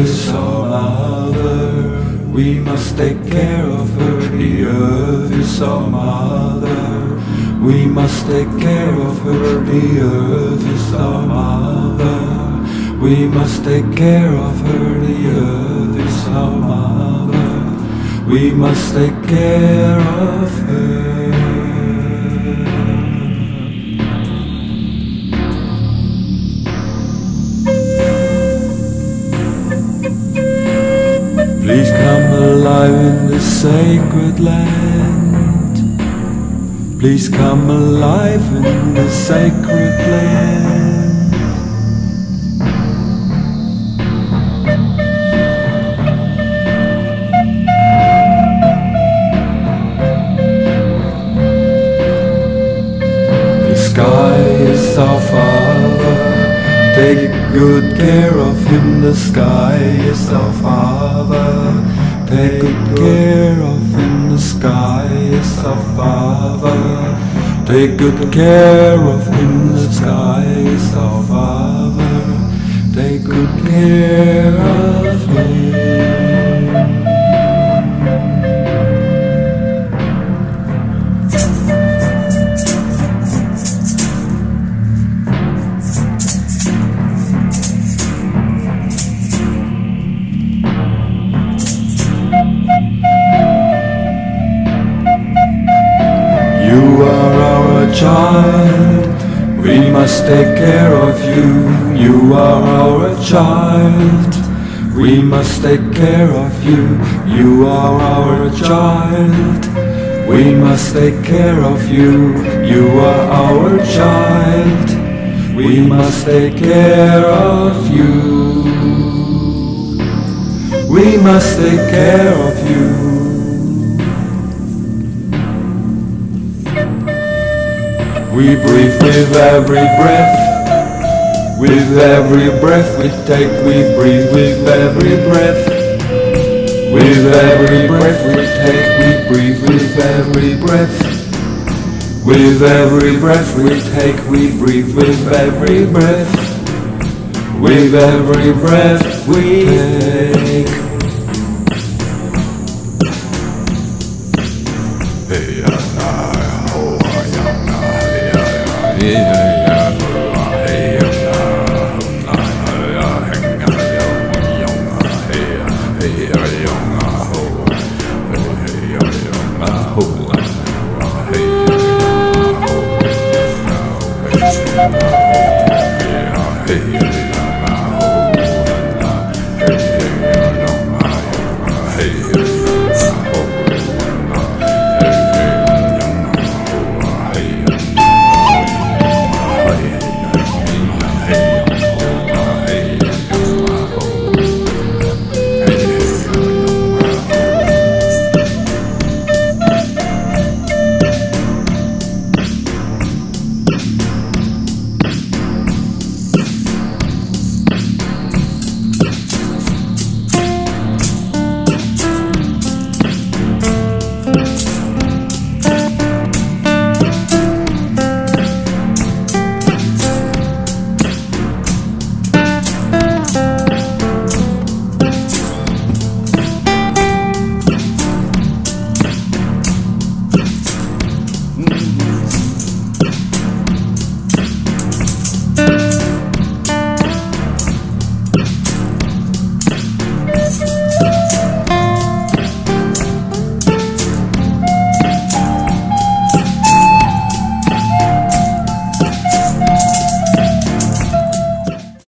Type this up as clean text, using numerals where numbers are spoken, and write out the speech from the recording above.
is our mother. We must take care of her. The earth is our mother. We must take care of her. The earth is our mother. We must take care of her. The earth is our mother. We must take care of her. Please come alive in this sacred land. Please come alive in this sacred land. The sky is our father. Take good care of him. The sky is our father. Take good care of him. The sky is our father. Take good care of him. The sky is our father. Take good care of him. You are our child, we must take care of you. You are our child, we must take care of you. You are our child, we must take care of you. You are our child, we must take care of you. We must take care of you. We breathe with every breath. With every breath we take, we breathe with every breath. With every breath we take, we breathe with every breath. With every breath we take, we breathe with every breath. With every breath we take. Hey,